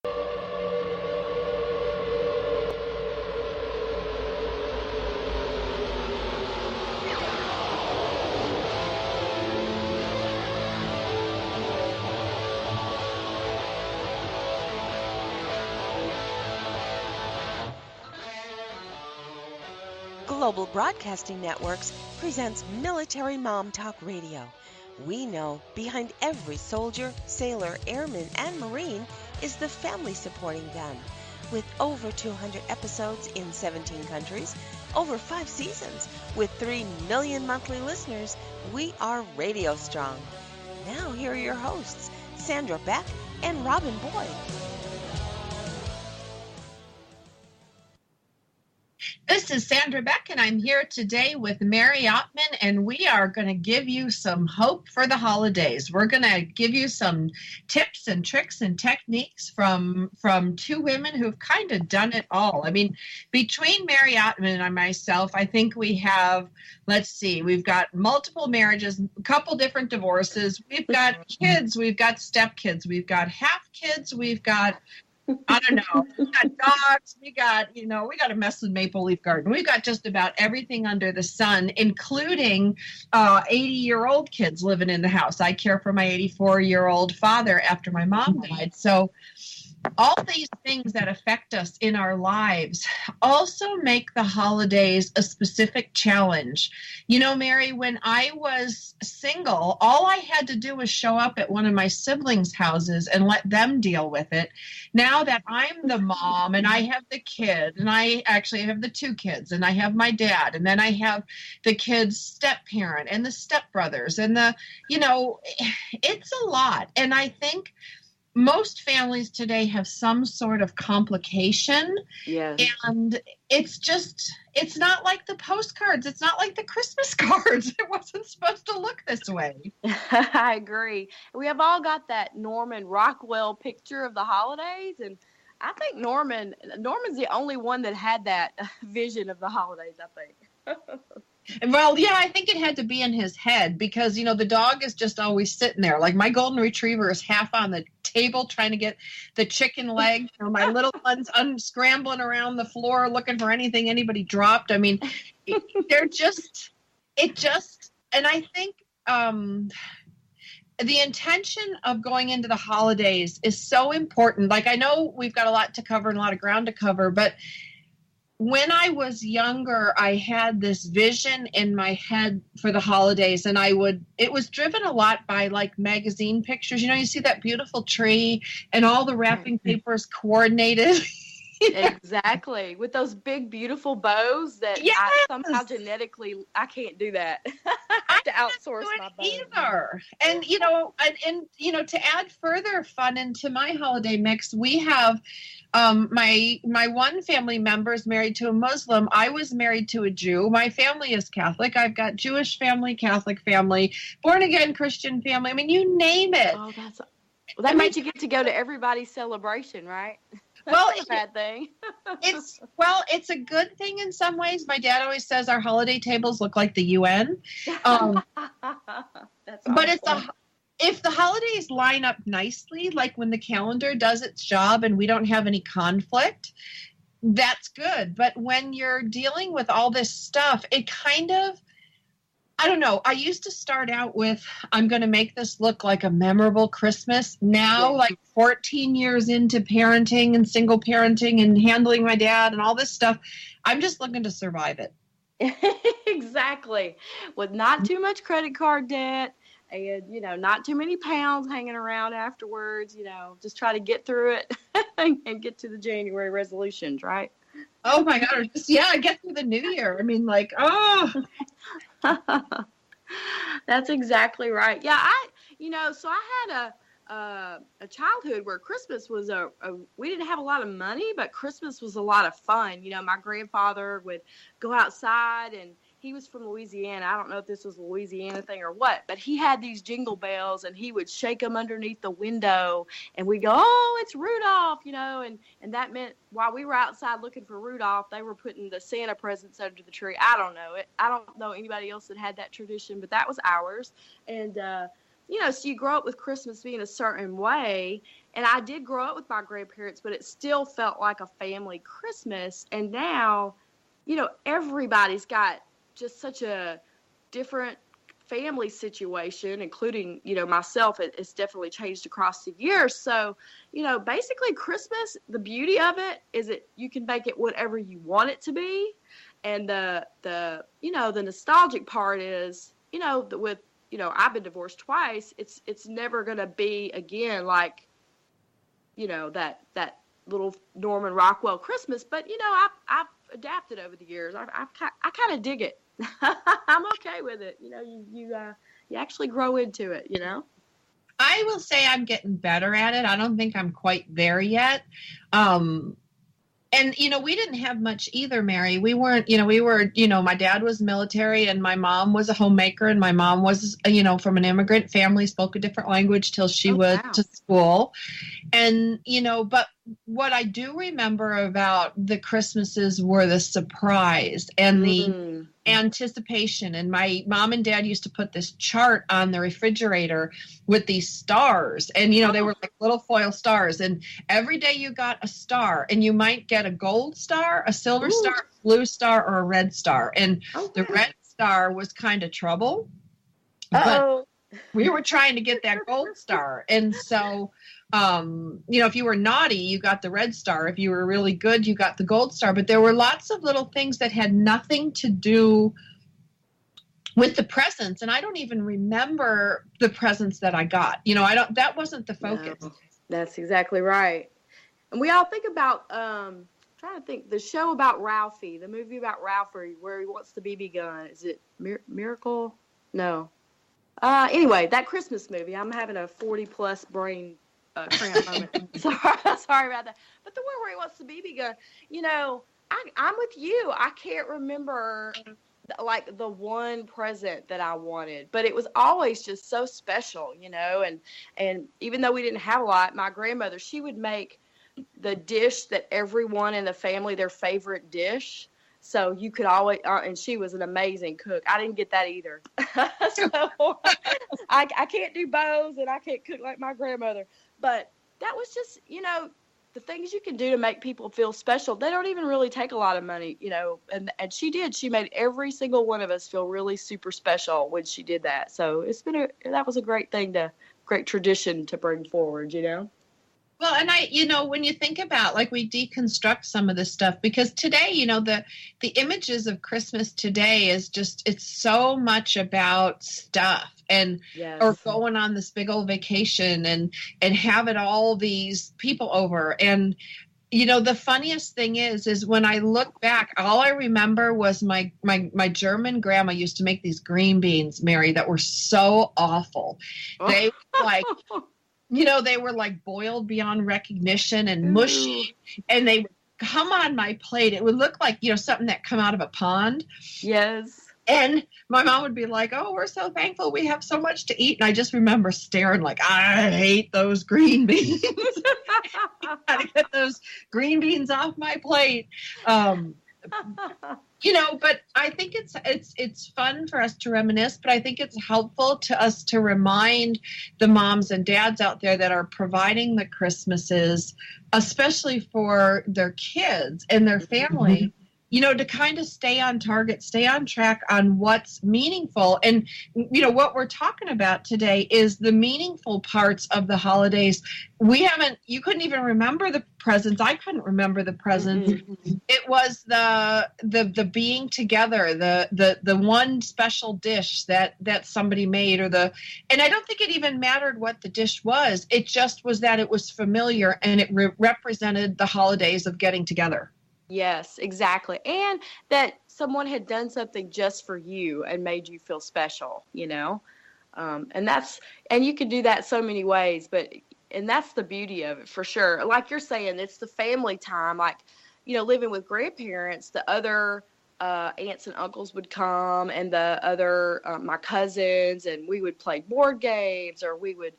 Global Broadcasting Networks presents Military Mom Talk Radio. We know behind every soldier, sailor, airman, and Marine is the family supporting them. With over 200 episodes in 17 countries, over 5 seasons, with 3 million monthly listeners, we are radio strong. Now here are your hosts, Sandra, Beck, and Robin Boyd. This is Sandra Beck, and I'm here today with Mary Ottman, and we are going to give you some hope for the holidays. We're going to give you some tips and tricks and techniques from two women who've kind of done it all. I mean, between Mary Ottman and myself, I think we have, we've got multiple marriages, a couple different divorces. We've got kids, we've got stepkids, we've got half kids, we've got I don't know. We got dogs. We got a mess with Maple Leaf Garden. We've got just about everything under the sun, including 80-year-old kids living in the house. I care for my 84-year-old father after my mom died. So all these things that affect us in our lives also make the holidays a specific challenge. You know, Mary, when I was single, all I had to do was show up at one of my siblings' houses and let them deal with it. Now that I'm the mom and I have the kid, and I actually have the 2 kids, and I have my dad, and then I have the kid's step-parent and the stepbrothers, and it's a lot. And I think most families today have some sort of complication. Yes. And it's not like the postcards. It's not like the Christmas cards. It wasn't supposed to look this way. I agree. We have all got that Norman Rockwell picture of the holidays. And I think Norman's the only one that had that vision of the holidays, I think. Well, yeah, I think it had to be in his head because, the dog is just always sitting there. Like my golden retriever is half on the table trying to get the chicken leg. My little one's unscrambling around the floor looking for anything anybody dropped. I mean, and I think the intention of going into the holidays is so important. Like I know we've got a lot to cover and a lot of ground to cover, but when I was younger, I had this vision in my head for the holidays, and it was driven a lot by like magazine pictures. You see that beautiful tree and all the wrapping paper is coordinated. Exactly. With those big, beautiful bows that I somehow genetically, I can't do that. I have to outsource my bows. Either. And, to add further fun into my holiday mix, we have my one family member is married to a Muslim. I was married to a Jew. My family is Catholic. I've got Jewish family, Catholic family, born again Christian family. I mean, you name it. Oh, that means you get to go to everybody's celebration, right? Well, it's a bad thing. It's a good thing in some ways. My dad always says our holiday tables look like the UN. That's awesome. But if the holidays line up nicely, like when the calendar does its job and we don't have any conflict, that's good. But when you're dealing with all this stuff, it kind of, I don't know. I used to start out with, I'm going to make this look like a memorable Christmas. Now, like 14 years into parenting and single parenting and handling my dad and all this stuff, I'm just looking to survive it. Exactly. With not too much credit card debt and, not too many pounds hanging around afterwards, just try to get through it and get to the January resolutions, right? Oh my God. Get through the new year. I mean, That's exactly right. Yeah, so I had a childhood where Christmas was we didn't have a lot of money, but Christmas was a lot of fun. My grandfather would go outside, and he was from Louisiana. I don't know if this was a Louisiana thing or what, but he had these jingle bells, and he would shake them underneath the window, and we'd go, oh, it's Rudolph, and that meant while we were outside looking for Rudolph, they were putting the Santa presents under the tree. I don't know it. I don't know anybody else that had that tradition, but that was ours. And, so you grow up with Christmas being a certain way, And I did grow up with my grandparents, but it still felt like a family Christmas. And now, everybody's got just such a different family situation, including, myself. It's definitely changed across the years. So, basically Christmas, the beauty of it is that you can make it whatever you want it to be. And the nostalgic part is, with, I've been divorced twice. It's never going to be again like, that little Norman Rockwell Christmas. But, I've adapted over the years. I kind of dig it. I'm okay with it. You actually grow into it, I will say I'm getting better at it. I don't think I'm quite there yet. And, we didn't have much either, Mary. We weren't, my dad was military and my mom was a homemaker, and my mom was, from an immigrant family, spoke a different language till she went to school. And, but what I do remember about the Christmases were the surprise and the anticipation. And my mom and dad used to put this chart on the refrigerator with these stars, and they were like little foil stars, and every day you got a star, and you might get a gold star, a silver star, a blue star, or a red star. And the red star was kind of trouble, but we were trying to get that gold star. And so if you were naughty, you got the red star. If you were really good, you got the gold star. But there were lots of little things that had nothing to do with the presents. And I don't even remember the presents that I got. That wasn't the focus. No, that's exactly right. And we all think about, trying to think, the show about Ralphie, the movie about Ralphie, where he wants the BB gun. Is it Miracle? No. Anyway, that Christmas movie. I'm having a 40-plus brain cramp moment. Sorry about that. But the one where he wants the BB gun, I'm with you. I can't remember like the one present that I wanted, but it was always just so special, and even though we didn't have a lot, my grandmother, she would make the dish that everyone in the family, their favorite dish. So you could always, and she was an amazing cook. I didn't get that either. So I can't do bows and I can't cook like my grandmother. But that was just, the things you can do to make people feel special. They don't even really take a lot of money, and she did. She made every single one of us feel really super special when she did that. So that was a great tradition to bring forward, Well, and when you think about, like, we deconstruct some of this stuff, because today, the images of Christmas today is just, it's so much about stuff and, or going on this big old vacation and having all these people over. And, the funniest thing is when I look back, all I remember was my German grandma used to make these green beans, Mary, that were so awful. They were like, they were like boiled beyond recognition and mushy, and they would come on my plate. It would look like, something that come out of a pond. Yes. And my mom would be like, "Oh, we're so thankful we have so much to eat." And I just remember staring like, I hate those green beans. Gotta get those green beans off my plate. But I think it's fun for us to reminisce, but I think it's helpful to us to remind the moms and dads out there that are providing the Christmases, especially for their kids and their family, to kind of stay on target, stay on track on what's meaningful. And, what we're talking about today is the meaningful parts of the holidays. You couldn't even remember the presents. I couldn't remember the presents. It was the being together, the one special dish that somebody made, and I don't think it even mattered what the dish was. It just was that it was familiar and it represented the holidays of getting together. Yes, exactly. And that someone had done something just for you and made you feel special, and you can do that so many ways, and that's the beauty of it for sure. Like you're saying, it's the family time, like, living with grandparents, the other aunts and uncles would come, and the other, my cousins, and we would play board games, or we would,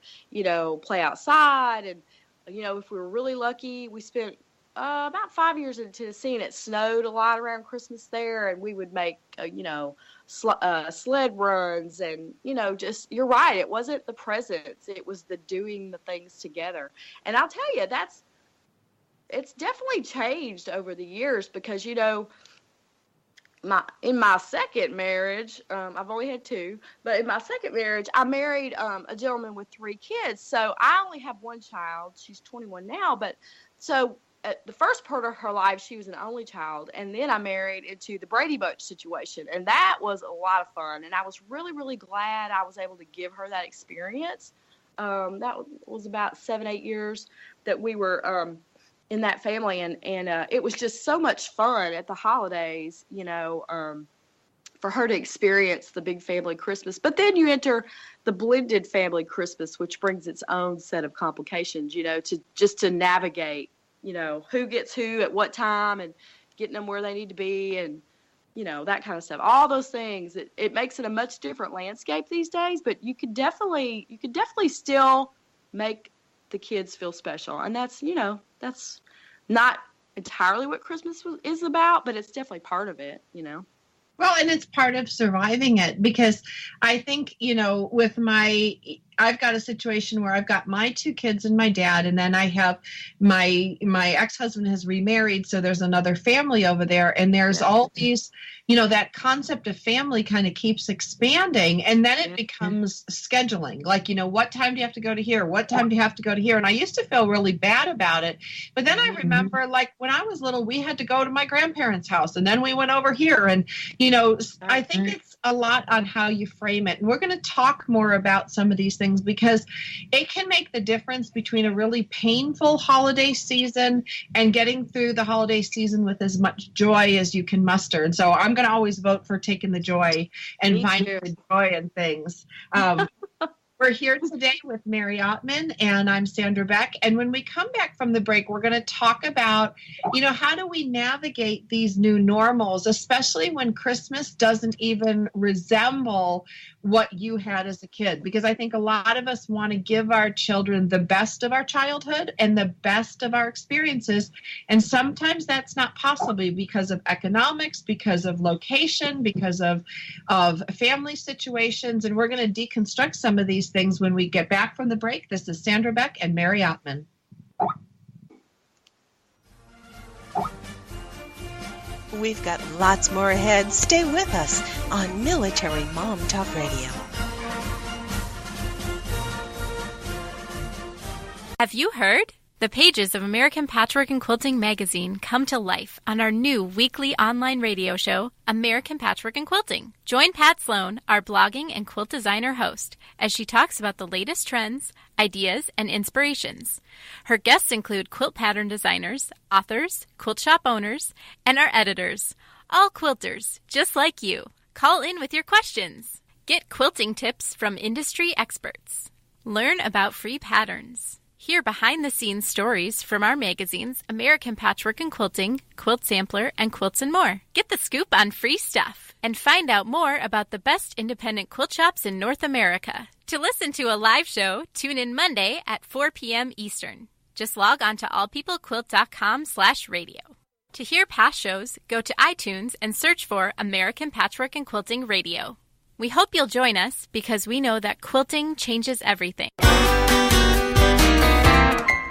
play outside. And, if we were really lucky, we spent about 5 years in Tennessee, and it snowed a lot around Christmas there, and we would make, sled runs, and, just, you're right, it wasn't the presents, it was the doing the things together. And I'll tell you, it's definitely changed over the years because, in my second marriage, I've only had 2, but in my second marriage, I married a gentleman with 3 kids. So I only have one child. She's 21 now. But so at the first part of her life, she was an only child. And then I married into the Brady Bunch situation. And that was a lot of fun. And I was really, really glad I was able to give her that experience. That was about 7-8 years that we were in that family, and it was just so much fun at the holidays, for her to experience the big family Christmas. But then you enter the blended family Christmas, which brings its own set of complications, to navigate, who gets who at what time and getting them where they need to be, and that kind of stuff. All those things. It makes it a much different landscape these days, but you could definitely still make the kids feel special, and that's not entirely what Christmas is about, but it's definitely part of it. Well, and it's part of surviving it, because I think, I've got a situation where I've got my 2 kids and my dad, and then I have my ex-husband has remarried, so there's another family over there, and there's all these, that concept of family kind of keeps expanding, and then it becomes scheduling. Like, what time do you have to go to here? What time do you have to go to here? And I used to feel really bad about it, but then I remember, like, when I was little, we had to go to my grandparents' house, and then we went over here, and, I think it's a lot on how you frame it. And we're going to talk more about some of these things because it can make the difference between a really painful holiday season and getting through the holiday season with as much joy as you can muster. And so I'm going to always vote for taking the joy and finding the joy in things. We're here today with Mary Ottman, and I'm Sandra Beck. And when we come back from the break, we're going to talk about, how do we navigate these new normals, especially when Christmas doesn't even resemble what you had as a kid. Because I think a lot of us want to give our children the best of our childhood and the best of our experiences. And sometimes that's not possible because of economics, because of location, because of family situations. And we're going to deconstruct some of these things when we get back from the break. This is Sandra Beck and Mary Ottman. We've got lots more ahead. Stay with us on Military Mom Talk Radio. Have you heard? The pages of American Patchwork and Quilting magazine come to life on our new weekly online radio show, American Patchwork and Quilting. Join Pat Sloan, our blogging and quilt designer host, as she talks about the latest trends, ideas, and inspirations. Her guests include quilt pattern designers, authors, quilt shop owners, and our editors, all quilters, just like you. Call in with your questions. Get quilting tips from industry experts. Learn about free patterns. Hear behind-the-scenes stories from our magazines, American Patchwork and Quilting, Quilt Sampler, and Quilts and More. Get the scoop on free stuff and find out more about the best independent quilt shops in North America. To listen to a live show, tune in Monday at 4 p.m. Eastern. Just log on to allpeoplequilt.com/radio. To hear past shows, go to iTunes and search for American Patchwork and Quilting Radio. We hope you'll join us because we know that quilting changes everything.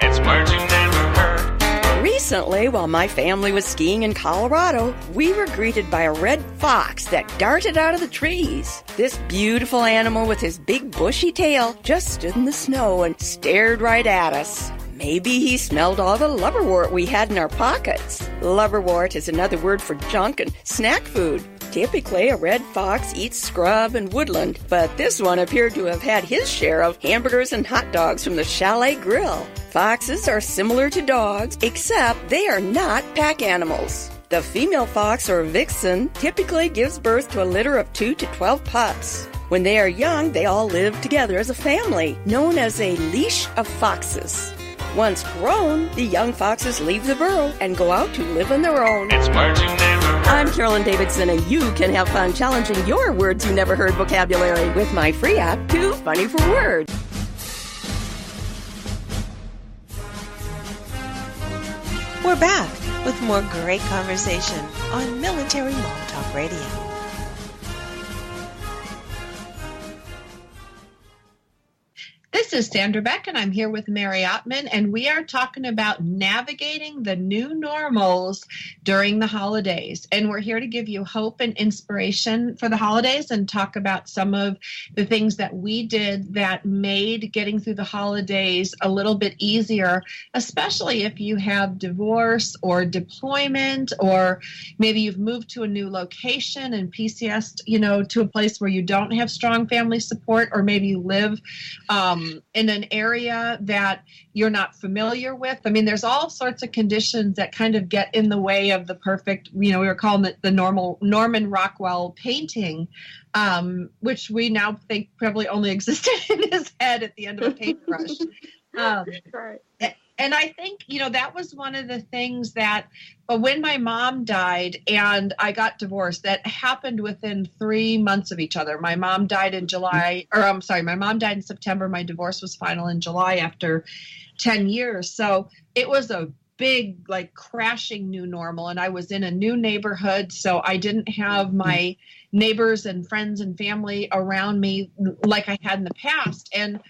It's words you never heard. Recently, while my family was skiing in Colorado, we were greeted by a red fox that darted out of the trees. This beautiful animal with his big bushy tail just stood in the snow and stared right at us. Maybe he smelled all the lubberwort we had in our pockets. Lubberwort is another word for junk and snack food. Typically, a red fox eats scrub and woodland, but this one appeared to have had his share of hamburgers and hot dogs from the Chalet Grill. Foxes are similar to dogs, except they are not pack animals. The female fox, or vixen, typically gives birth to a litter of 2 to 12 pups. When they are young, they all live together as a family, known as a leash of foxes. Once grown, the young foxes leave the burrow and go out to live on their own. It's words you never heard. I'm Carolyn Davidson, and you can have fun challenging your words you never heard vocabulary with my free app, Too Funny for Words. We're back with more great conversation on Military Mom Talk Radio. This is Sandra Beck, and I'm here with Mary Ottman, and we are talking about navigating the new normals during the holidays. And we're here to give you hope and inspiration for the holidays and talk about some of the things that we did that made getting through the holidays a little bit easier, especially if you have divorce or deployment, or maybe you've moved to a new location and PCS, to a place where you don't have strong family support, or maybe you live in an area that you're not familiar with. I mean, there's all sorts of conditions that kind of get in the way of the perfect, we were calling it the Norman Rockwell painting, which we now think probably only existed in his head at the end of a paintbrush. Right. And I think, that was one of the things that, but when my mom died and I got divorced, that happened within 3 months of each other. My mom died in my mom died in September. My divorce was final in July after 10 years. So it was a big, crashing new normal. And I was in a new neighborhood. So I didn't have my neighbors and friends and family around me like I had in the past. And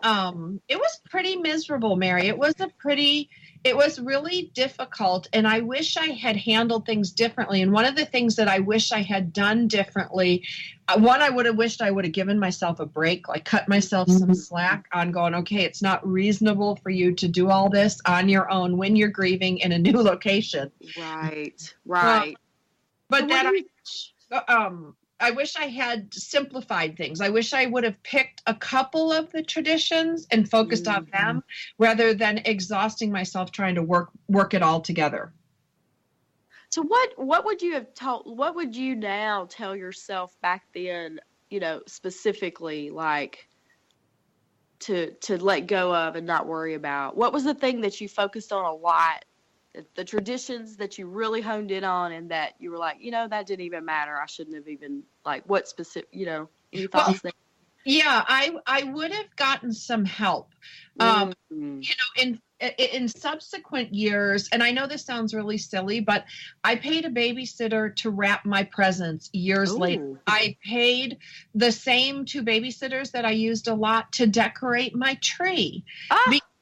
it was pretty miserable, Mary. It was really difficult, and I wish I had handled things differently. And one of the things that I wish I had done differently, I would have wished I would have given myself a break, cut myself some slack on going, okay, it's not reasonable for you to do all this on your own when you're grieving in a new location. Right. But I wish I had simplified things. I wish I would have picked a couple of the traditions and focused on them rather than exhausting myself trying to work it all together. So what would you have told? What would you now tell yourself back then? Specifically, to let go of and not worry about. What was the thing that you focused on a lot? The traditions that you really honed in on, and that you were like, that didn't even matter. I shouldn't have even, what specific, any thoughts there? Yeah, I would have gotten some help. In subsequent years, and I know this sounds really silly, but I paid a babysitter to wrap my presents years later. I paid the same 2 babysitters that I used a lot to decorate my tree.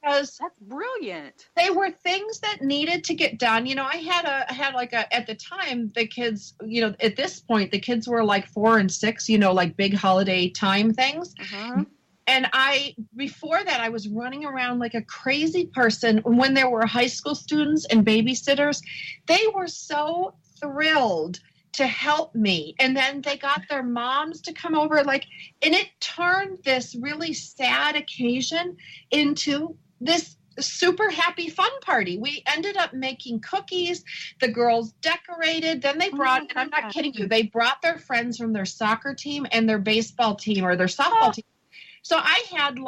Because that's brilliant. They were things that needed to get done. I had at the time, the kids, at this point, the kids were 4 and 6, big holiday time things. Uh-huh. And before that, I was running around like a crazy person. When there were high school students and babysitters, they were so thrilled to help me. And then they got their moms to come over, and it turned this really sad occasion into this super happy fun party. We ended up making cookies. The girls decorated. Then they brought, and I'm not kidding you, they brought their friends from their soccer team and their baseball team or their softball team. So I had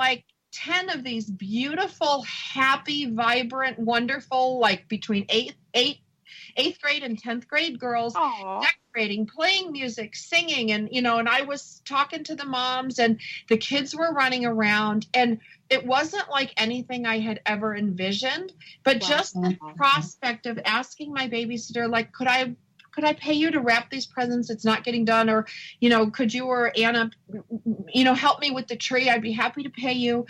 10 of these beautiful, happy, vibrant, wonderful, between eighth grade and 10th grade girls decorating, playing music, singing. And, and I was talking to the moms, and the kids were running around, and it wasn't like anything I had ever envisioned, but just the prospect of asking my babysitter, could I pay you to wrap these presents? It's not getting done. Or, could you or Anna, help me with the tree? I'd be happy to pay you.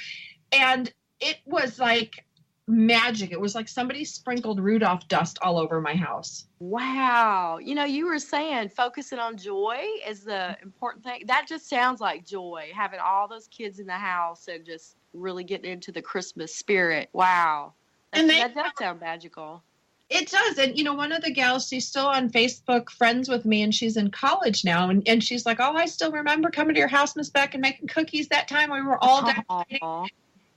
And it was like magic. It was like somebody sprinkled Rudolph dust all over my house. Wow. You were saying focusing on joy is the important thing. That just sounds like joy, having all those kids in the house and just really getting into the Christmas spirit. Wow. That does sound magical. It does. And, one of the gals, she's still on Facebook friends with me, and she's in college now. And she's like, I still remember coming to your house, Miss Beck, and making cookies that time. We were all decorating.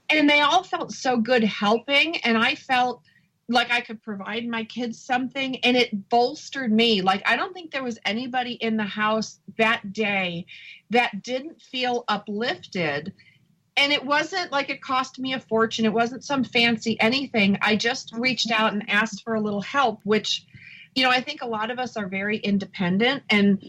And they all felt so good helping. And I felt like I could provide my kids something, and it bolstered me. I don't think there was anybody in the house that day that didn't feel uplifted. And it wasn't like it cost me a fortune. It wasn't some fancy anything. I just reached out and asked for a little help, which, I think a lot of us are very independent. And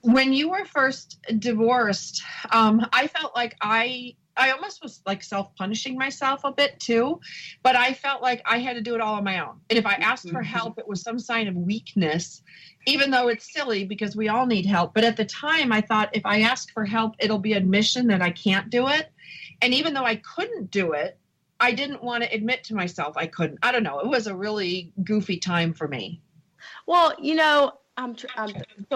when you were first divorced, I felt like I I almost was like self-punishing myself a bit too, but I felt like I had to do it all on my own. And if I asked for help, it was some sign of weakness, even though it's silly because we all need help. But at the time I thought if I ask for help, it'll be admission that I can't do it. And even though I couldn't do it, I didn't want to admit to myself I couldn't. I don't know. It was a really goofy time for me. Well, so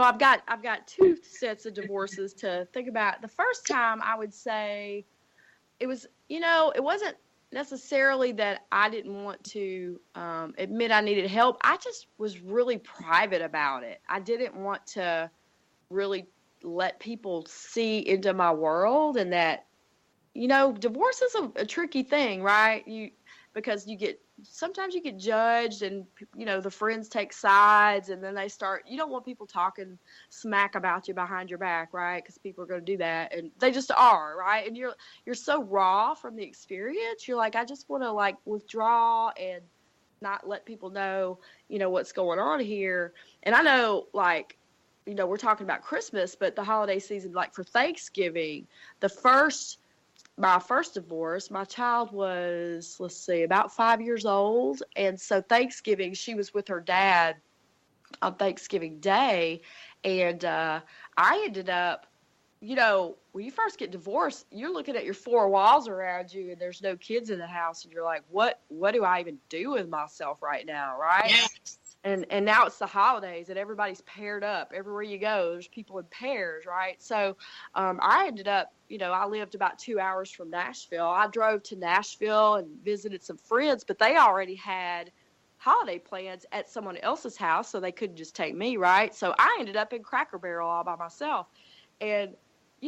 I've got two sets of divorces to think about. The first time I would say it was, it wasn't necessarily that I didn't want to admit I needed help. I just was really private about it. I didn't want to really let people see into my world, and that, divorce is a tricky thing, right? Because sometimes you get judged, and the friends take sides, and then you don't want people talking smack about you behind your back, right? Because people are going to do that, and they just are, right? And you're so raw from the experience. You're like, I just want to withdraw and not let people know, what's going on here. And I know, we're talking about Christmas, but the holiday season, for Thanksgiving, my first divorce, my child was, about 5 years old. And so Thanksgiving, she was with her dad on Thanksgiving Day. And I ended up, when you first get divorced, you're looking at your four walls around you and there's no kids in the house. And you're like, what do I even do with myself right now, right? Yes. And now it's the holidays and everybody's paired up. Everywhere you go, there's people in pairs, right? So I ended up, I lived about 2 hours from Nashville. I drove to Nashville and visited some friends, but they already had holiday plans at someone else's house, so they couldn't just take me, right? So I ended up in Cracker Barrel all by myself. And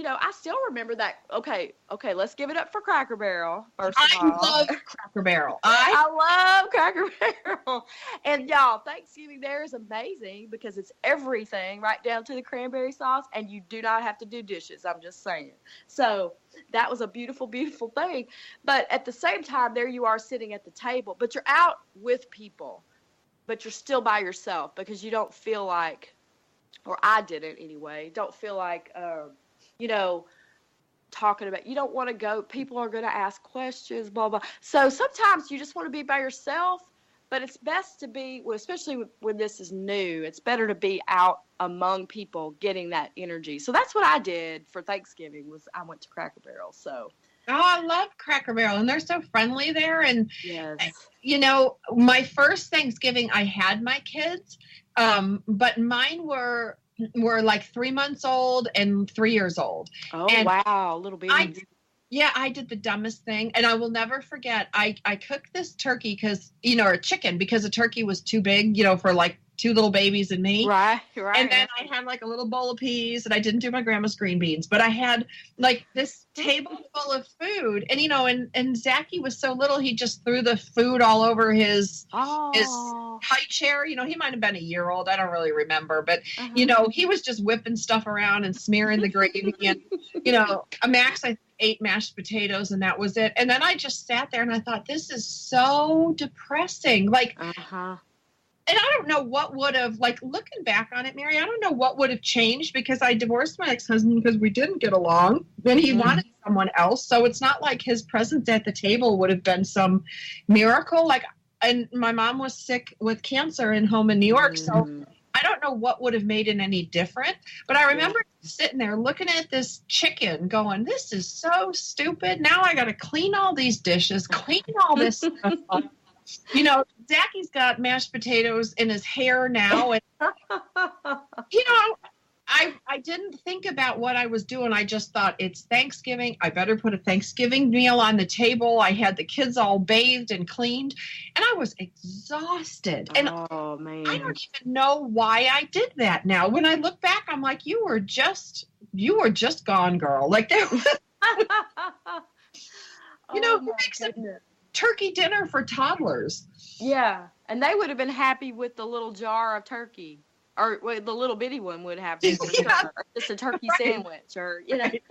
I still remember that. Okay, let's give it up for Cracker Barrel, first of all. I love Cracker Barrel. I love Cracker Barrel. And y'all, Thanksgiving there is amazing because it's everything right down to the cranberry sauce, and you do not have to do dishes. I'm just saying. So that was a beautiful, beautiful thing. But at the same time, there you are sitting at the table, but you're out with people, but you're still by yourself because you don't feel like, or I didn't anyway, don't feel like, talking about, you don't want to go, people are going to ask questions, blah, blah. So sometimes you just want to be by yourself, but it's best to be, well, especially when this is new, it's better to be out among people getting that energy. So that's what I did for Thanksgiving was I went to Cracker Barrel. So. Oh, I love Cracker Barrel, and they're so friendly there. And, yes. My first Thanksgiving, I had my kids, but mine were 3 months old and 3 years old. Oh, and wow. Little baby. I did the dumbest thing. And I will never forget, I cooked this turkey or a chicken because a turkey was too big, for two little babies and me. Right. And then I had a little bowl of peas, and I didn't do my grandma's green beans, but I had this table full of food. And, and Zachy was so little, he just threw the food all over his high chair. He might have been a year old. I don't really remember, but he was just whipping stuff around and smearing the gravy and, Max, I ate mashed potatoes and that was it. And then I just sat there and I thought, this is so depressing. And I don't know what would have, looking back on it, Mary, I don't know what would have changed because I divorced my ex-husband because we didn't get along. Then he wanted someone else. So it's not like his presence at the table would have been some miracle. And my mom was sick with cancer and home in New York. So I don't know what would have made it any different. But I remember sitting there looking at this chicken going, this is so stupid. Now I got to clean all these dishes, clean all this stuff up. Zachy's got mashed potatoes in his hair now. And, I didn't think about what I was doing. I just thought it's Thanksgiving. I better put a Thanksgiving meal on the table. I had the kids all bathed and cleaned, and I was exhausted. And oh, man. I don't even know why I did that now. When I look back, I'm like, you were just gone, girl. There was, who makes a turkey dinner for toddlers? Yeah, and they would have been happy with the little jar of turkey, or the little bitty one would have been just a turkey sandwich, or exactly.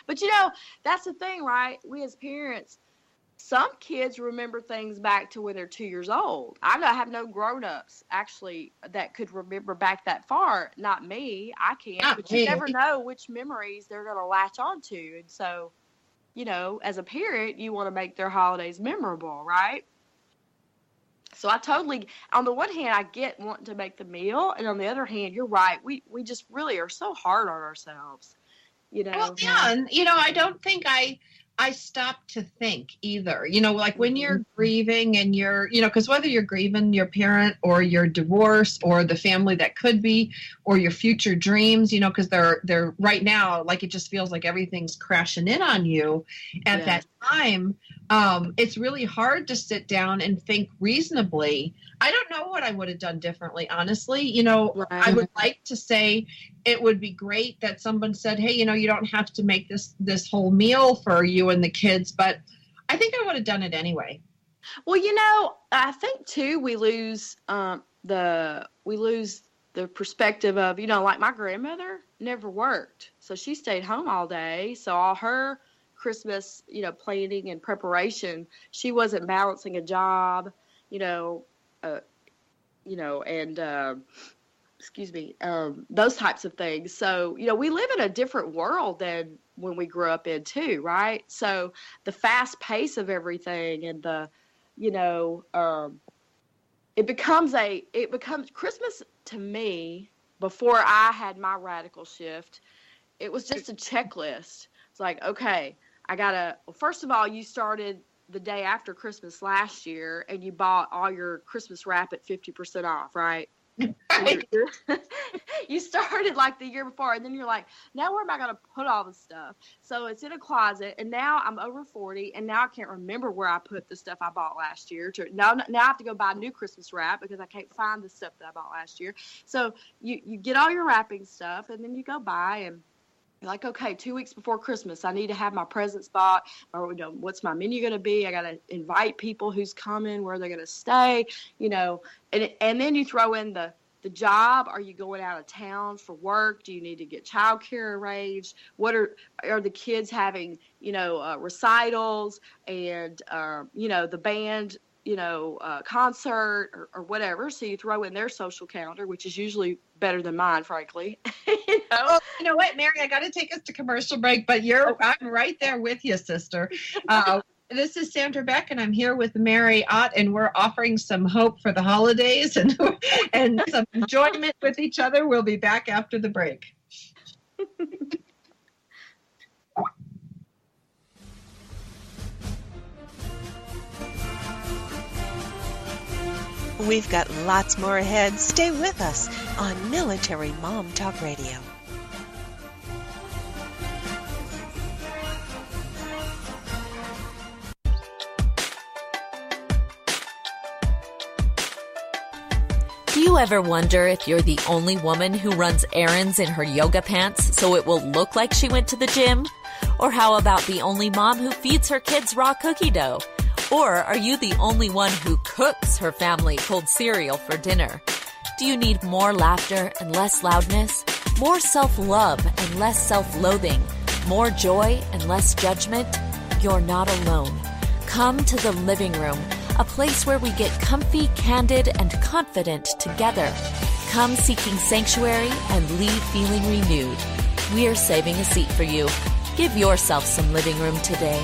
But that's the thing, right? We as parents, some kids remember things back to when they're 2 years old. I have no grown-ups actually that could remember back that far. Not me, I can't. But you never know which memories they're going to latch onto, and so. as a parent, you want to make their holidays memorable, right? So I totally, on the one hand, I get wanting to make the meal, and on the other hand, you're right. We just really are so hard on ourselves, Well, yeah, and I don't think I stopped to think either. Like when you're grieving and you're, because whether you're grieving your parent or your divorce or the family that could be, or your future dreams, because they're right now, like it just feels like everything's crashing in on you at that time. It's really hard to sit down and think reasonably. I don't know what I would have done differently, honestly. Right. I would like to say it would be great that someone said, hey, you don't have to make this whole meal for you and the kids, but I think I would have done it anyway. Well, I think too we lose the perspective of, like my grandmother never worked, so she stayed home all day. So all her Christmas, planning and preparation, she wasn't balancing a job, those types of things. So, we live in a different world than when we grew up in too, right? So the fast pace of everything and the, it becomes Christmas to me. Before I had my radical shift, it was just a checklist. It's like, okay, first of all, you started the day after Christmas last year and you bought all your Christmas wrap at 50% off, right? Right. You started like the year before, and then you're like, now where am I going to put all this stuff? So it's in a closet, and now I'm over 40, and now I can't remember where I put the stuff I bought last year. Now I have to go buy new Christmas wrap because I can't find the stuff that I bought last year. So you get all your wrapping stuff, and then you go buy, and you're like, okay, 2 weeks before Christmas, I need to have my presents bought, or what's my menu going to be? I got to invite people who's coming, where they're going to stay, and then you throw in the job. Are you going out of town for work? Do you need to get childcare arranged? What are the kids having, recitals and, the band, concert or whatever. So you throw in their social calendar, which is usually better than mine, frankly. Well, you know what, Mary, I got to take us to commercial break, but I'm right there with you, sister. This is Sandra Beck, and I'm here with Mary Ott, and we're offering some hope for the holidays and some enjoyment with each other. We'll be back after the break. We've got lots more ahead. Stay with us on Military Mom Talk Radio. Do you ever wonder if you're the only woman who runs errands in her yoga pants so it will look like she went to the gym? Or how about the only mom who feeds her kids raw cookie dough? Or are you the only one who cooks her family cold cereal for dinner? Do you need more laughter and less loudness? More self-love and less self-loathing? More joy and less judgment? You're not alone. Come to the living room, a place where we get comfy, candid, and confident together. Come seeking sanctuary and leave feeling renewed. We're saving a seat for you. Give yourself some living room today.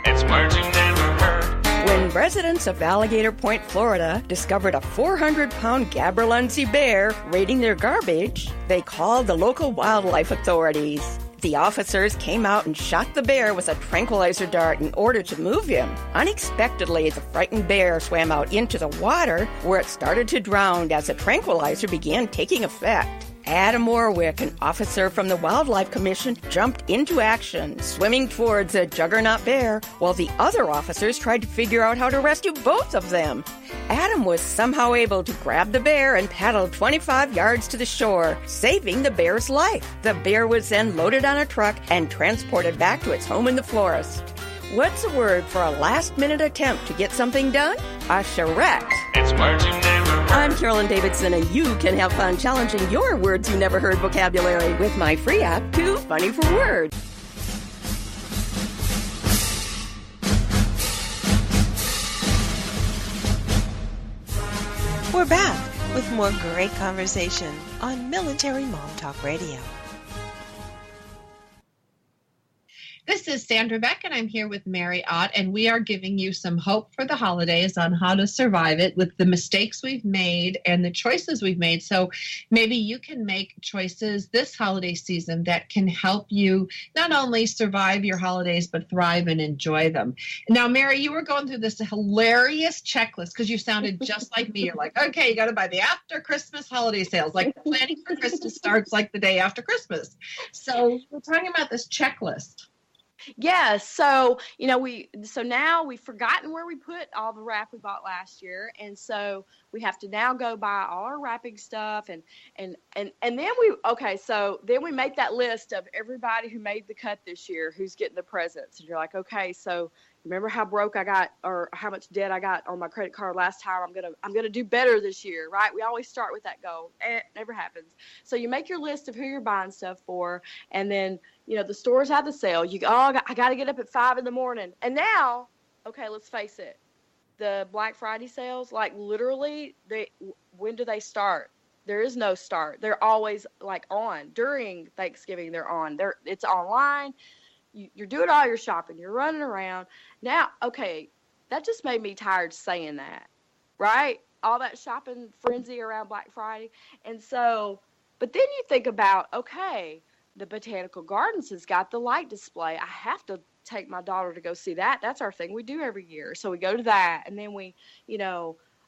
It's words you never heard. When residents of Alligator Point, Florida, discovered a 400-pound gaberlunzie bear raiding their garbage, they called the local wildlife authorities. The officers came out and shot the bear with a tranquilizer dart in order to move him. Unexpectedly, the frightened bear swam out into the water, where it started to drown as the tranquilizer began taking effect. Adam Warwick, an officer from the Wildlife Commission, jumped into action, swimming towards the juggernaut bear, while the other officers tried to figure out how to rescue both of them. Adam was somehow able to grab the bear and paddle 25 yards to the shore, saving the bear's life. The bear was then loaded on a truck and transported back to its home in the forest. What's a word for a last-minute attempt to get something done? A charrette. It's words you never heard. I'm Carolyn Davidson, and you can have fun challenging your words you never heard vocabulary with my free app, Too Funny for Words. We're back with more great conversation on Military Mom Talk Radio. This is Sandra Beck, and I'm here with Mary Ott, and we are giving you some hope for the holidays on how to survive it with the mistakes we've made and the choices we've made. So maybe you can make choices this holiday season that can help you not only survive your holidays, but thrive and enjoy them. Now, Mary, you were going through this hilarious checklist because you sounded just like me. You're like, okay, you got to buy the after Christmas holiday sales. Like planning for Christmas starts like the day after Christmas. So we're talking about this checklist. Yeah, so now we've forgotten where we put all the wrap we bought last year, and so we have to now go buy all our wrapping stuff, and then we make that list of everybody who made the cut this year, who's getting the presents, and you're like, okay, so remember how broke I got or how much debt I got on my credit card last time? I'm gonna do better this year, right? We always start with that goal. It never happens. So you make your list of who you're buying stuff for, and then the stores have the sale. I got to get up at 5 a.m. And now, okay, let's face it, the Black Friday sales, like literally, when do they start? There is no start. They're always like on during Thanksgiving. They're on. It's online. You're doing all your shopping. You're running around. Now, okay, that just made me tired saying that, right? All that shopping frenzy around Black Friday. And so, but then you think about, okay, the Botanical Gardens has got the light display. I have to take my daughter to go see that. That's our thing we do every year. So we go to that, and then we,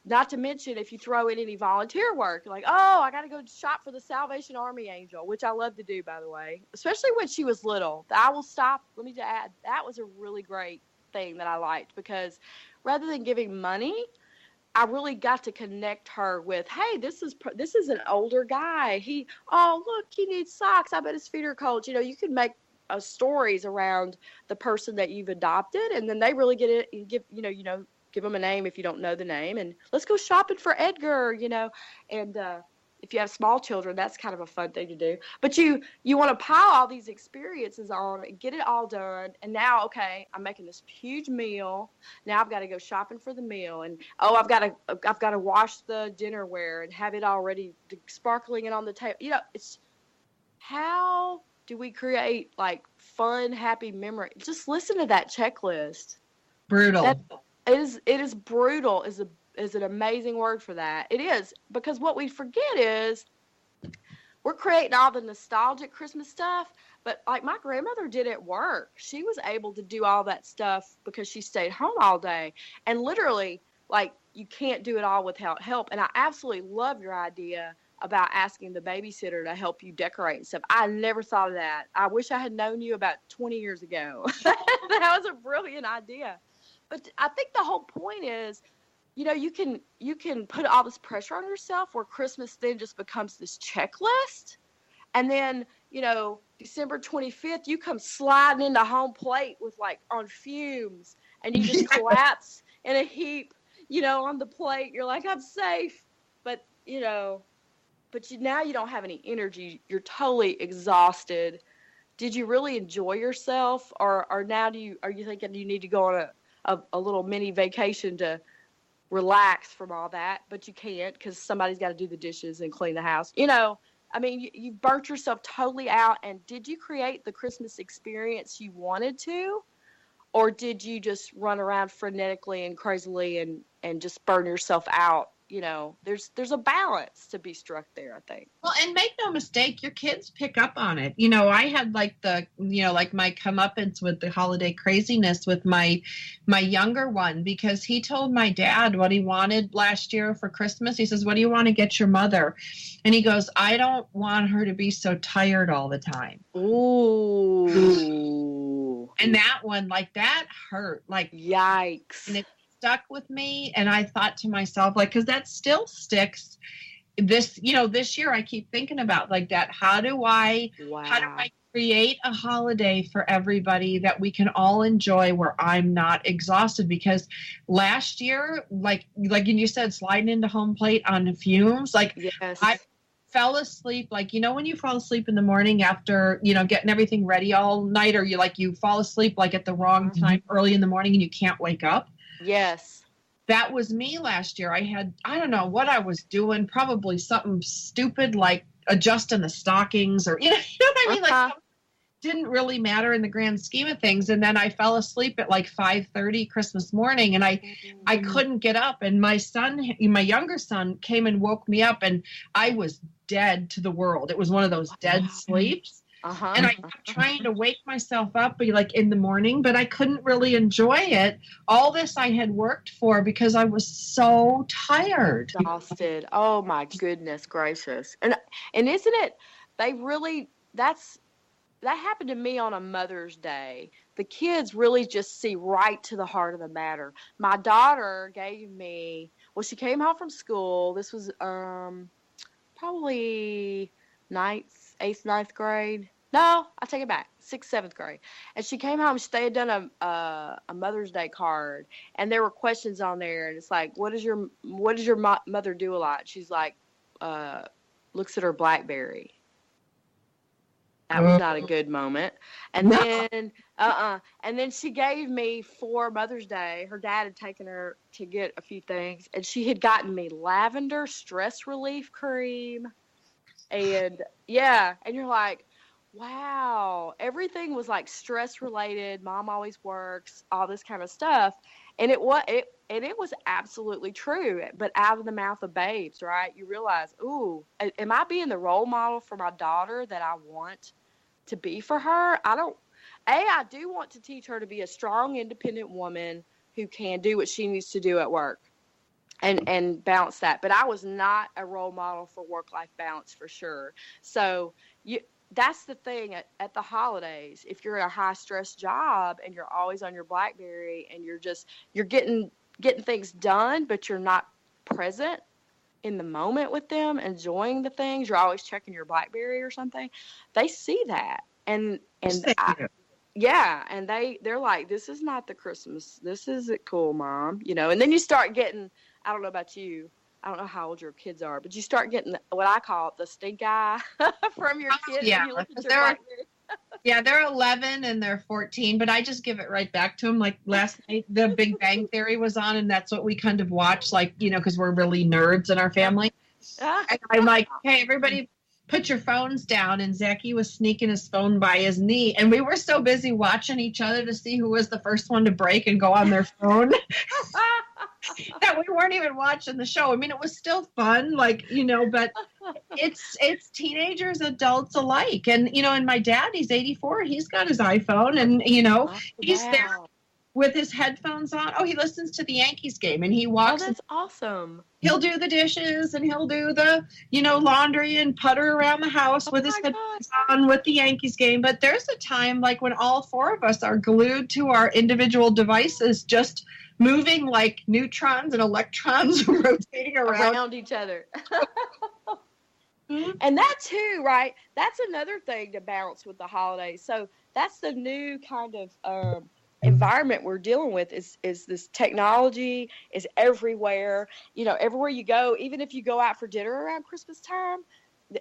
not to mention if you throw in any volunteer work, like, oh, I got to go shop for the Salvation Army Angel, which I love to do, by the way, especially when she was little. I will stop. Let me just add, that was a really great thing that I liked, because rather than giving money, I really got to connect her with, hey, this is an older guy. Look, he needs socks. I bet his feet are cold. You can make stories around the person that you've adopted, and then they really get it and give them a name if you don't know the name, and let's go shopping for Edgar, and if you have small children, that's kind of a fun thing to do. But you want to pile all these experiences on and get it all done. And now, okay, I'm making this huge meal. Now I've got to go shopping for the meal, and I've got to wash the dinnerware and have it already sparkling and on the table. It's how do we create like fun, happy memory? Just listen to that checklist. Brutal. It is brutal. Is an amazing word for that. It is, because what we forget is we're creating all the nostalgic Christmas stuff, but like my grandmother did at work. She was able to do all that stuff because she stayed home all day. And literally, like, you can't do it all without help. And I absolutely love your idea about asking the babysitter to help you decorate and stuff. I never thought of that. I wish I had known you about 20 years ago. That was a brilliant idea. But I think the whole point is, you can put all this pressure on yourself where Christmas then just becomes this checklist. And then, December 25th, you come sliding into home plate with like on fumes, and you just collapse in a heap, on the plate. You're like, I'm safe. But, now you don't have any energy. You're totally exhausted. Did you really enjoy yourself? Or now are you thinking you need to go on a little mini vacation to relax from all that, but you can't because somebody's got to do the dishes and clean the house. You've burnt yourself totally out. And did you create the Christmas experience you wanted to, or did you just run around frenetically and crazily and just burn yourself out? There's a balance to be struck there, I think. Well, and make no mistake, your kids pick up on it. I had like my comeuppance with the holiday craziness with my younger one, because he told my dad what he wanted last year for Christmas. He says, what do you want to get your mother? And he goes, I don't want her to be so tired all the time. Ooh. And that one, like, that hurt. Like, yikes. And it stuck with me, and I thought to myself, like, because that still sticks. This year I keep thinking about like that. How do I create a holiday for everybody that we can all enjoy where I'm not exhausted? Because last year, like you said, sliding into home plate on fumes, like, yes. I fell asleep, like, when you fall asleep in the morning after, getting everything ready all night, or you fall asleep like at the wrong time early in the morning and you can't wake up. Yes. that was me last year. I don't know what I was doing, probably something stupid like adjusting the stockings or, you know what I mean? Like, didn't really matter in the grand scheme of things. And then I fell asleep at like 5:30 Christmas morning, and I couldn't get up. And my younger son came and woke me up, and I was dead to the world. It was one of those dead sleeps. And I kept trying to wake myself up like in the morning, but I couldn't really enjoy it. All this I had worked for because I was so tired. Exhausted. Oh my goodness gracious. And isn't it, that happened to me on a Mother's Day. The kids really just see right to the heart of the matter. My daughter gave me, she came home from school. This was probably 8th, 9th grade. No, I take it back. 6th, 7th grade. And she came home. They had done a Mother's Day card, and there were questions on there. And it's like, what does your mother do a lot? She's like, looks at her BlackBerry. That was not a good moment. And then she gave me for Mother's Day, her dad had taken her to get a few things, and she had gotten me lavender stress relief cream. And and you're like, wow, everything was like stress related. Mom always works, all this kind of stuff. And it was absolutely true, but out of the mouth of babes, right? You realize, ooh, am I being the role model for my daughter that I want to be for her? I do want to teach her to be a strong, independent woman who can do what she needs to do at work and balance that. But I was not a role model for work-life balance for sure. So that's the thing at the holidays. If you're in a high-stress job and you're always on your BlackBerry and you're getting things done, but you're not present in the moment with them, enjoying the things, you're always checking your BlackBerry or something. They see that, and they're like, this is not the Christmas. This isn't cool, Mom. And then you start getting, I don't know about you, I don't know how old your kids are, but you start getting what I call the stink eye from your kids. Yeah, when you look at your BlackBerry. They're 11 and they're 14, but I just give it right back to them. Like last night, The Big Bang Theory was on, and that's what we kind of watch, like, because we're really nerds in our family. And I'm like, hey, everybody put your phones down. And Zachy was sneaking his phone by his knee, and we were so busy watching each other to see who was the first one to break and go on their phone that we weren't even watching the show. I mean, it was still fun, but it's teenagers, adults alike. And, and my dad, he's 84. He's got his iPhone, and, he's there with his headphones on. Oh, he listens to the Yankees game, and he walks. Oh, that's awesome. He'll do the dishes, and he'll do the, laundry and putter around the house with his headphones on with the Yankees game. But there's a time like when all four of us are glued to our individual devices, just moving like neutrons and electrons rotating around each other. And that too, right? That's another thing to balance with the holidays. So that's the new kind of environment we're dealing with is this technology is everywhere. Everywhere you go, even if you go out for dinner around Christmas time,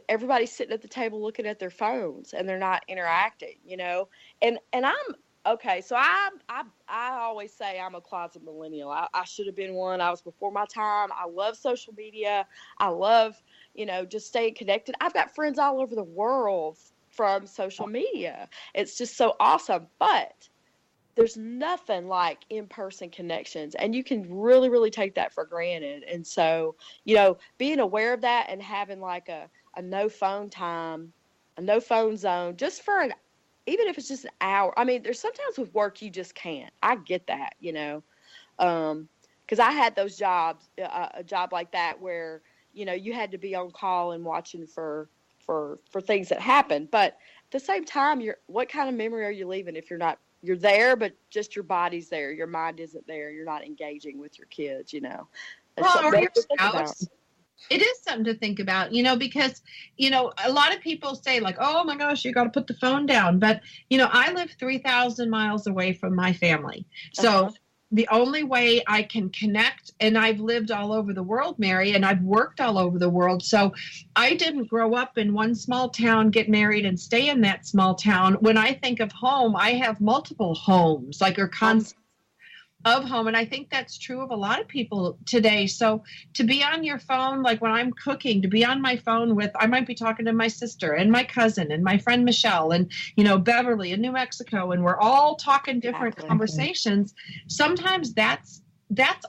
everybody's sitting at the table looking at their phones and they're not interacting, and I'm okay. So I always say I'm a closet millennial. I should have been one. I was before my time. I love social media. I love, just staying connected. I've got friends all over the world from social media. It's just so awesome. But there's nothing like in-person connections, and you can really, really take that for granted. And so, being aware of that and having like a no phone time, a no phone zone, just for even if it's just an hour. I mean, there's sometimes with work you just can't. I get that, because I had those jobs, a job like that where, you had to be on call and watching for things that happen. But at the same time, what kind of memory are you leaving if you're there, but just your body's there. Your mind isn't there. You're not engaging with your kids, Or your spouse. It is something to think about, because, a lot of people say like, oh my gosh, you got to put the phone down. But, I live 3,000 miles away from my family. So the only way I can connect, and I've lived all over the world, Mary, and I've worked all over the world. So I didn't grow up in one small town, get married, and stay in that small town. When I think of home, I have multiple homes, or concepts of home. And I think that's true of a lot of people today. So to be on your phone, like when I'm cooking, to be on my phone with, I might be talking to my sister and my cousin and my friend Michelle and, Beverly in New Mexico, and we're all talking different conversations. Sometimes that's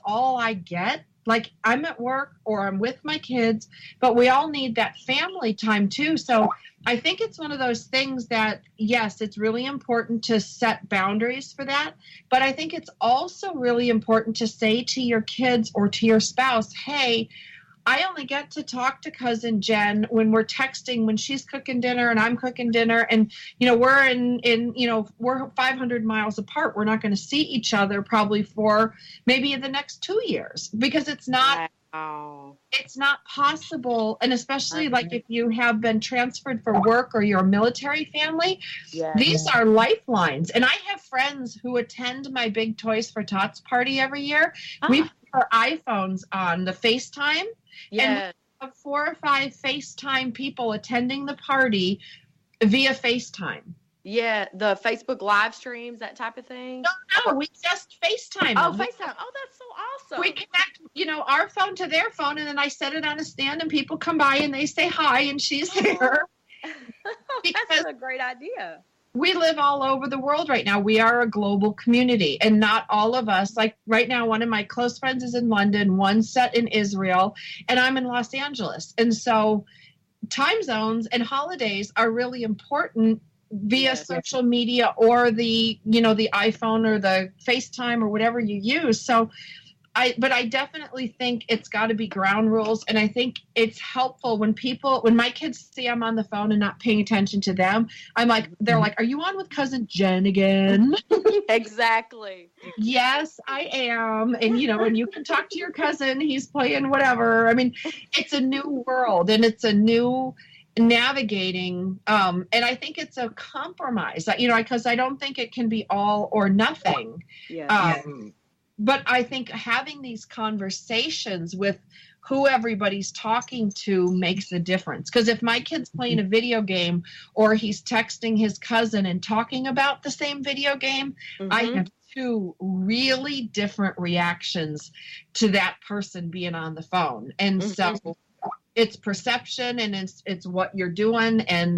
all I get. Like I'm at work or I'm with my kids, but we all need that family time too. So I think it's one of those things that, yes, it's really important to set boundaries for that. But I think it's also really important to say to your kids or to your spouse, hey, I only get to talk to cousin Jen when we're texting, when she's cooking dinner and I'm cooking dinner. And, we're we're 500 miles apart. We're not going to see each other probably for maybe the next 2 years because it's not. Wow. It's not possible. And especially like if you have been transferred for work or you're a military family, these are lifelines. And I have friends who attend my Big Toys for Tots party every year. We put our iPhones on the FaceTime. And we have 4 or 5 FaceTime people attending the party via FaceTime. Yeah, the Facebook live streams, that type of thing. No, we just FaceTime. Oh, FaceTime. Oh, that's so awesome. We connect, our phone to their phone, and then I set it on a stand, and people come by and they say hi, and she's there. That's a great idea. We live all over the world right now. We are a global community, and not all of us. Like right now, one of my close friends is in London, one's set in Israel, and I'm in Los Angeles. And so time zones and holidays are really important via social media or the iPhone or the FaceTime or whatever you use. So but I definitely think it's got to be ground rules. And I think it's helpful when my kids see I'm on the phone and not paying attention to them, they're like, are you on with cousin Jen again? Exactly. Yes, I am. And, and you can talk to your cousin, he's playing whatever. I mean, it's a new world and it's a new navigating. And I think it's a compromise, because I don't think it can be all or nothing. But I think having these conversations with who everybody's talking to makes a difference. Because if my kid's playing a video game or he's texting his cousin and talking about the same video game, I have 2 really different reactions to that person being on the phone. And so it's perception and it's what you're doing. And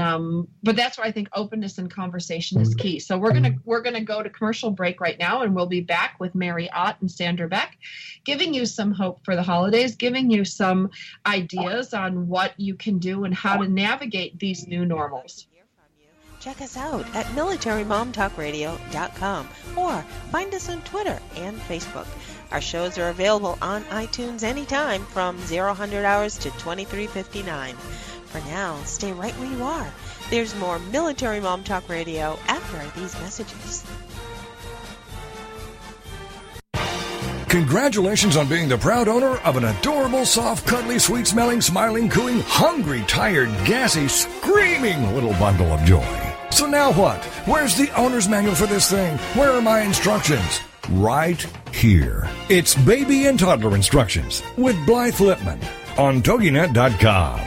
but that's where I think openness and conversation is key. So we're gonna go to commercial break right now, and we'll be back with Mary Ott and Sandra Beck, giving you some hope for the holidays, giving you some ideas on what you can do and how to navigate these new normals. Check us out at military.momtalkradio.com or find us on Twitter and Facebook. Our shows are available on iTunes anytime from 0-100 hours to 23:59. For now, stay right where you are. There's more Military Mom Talk Radio after these messages. Congratulations on being the proud owner of an adorable, soft, cuddly, sweet-smelling, smiling, cooing, hungry, tired, gassy, screaming little bundle of joy. So now what? Where's the owner's manual for this thing? Where are my instructions? Right here. It's Baby and Toddler Instructions with Blythe Lipman on TogiNet.com.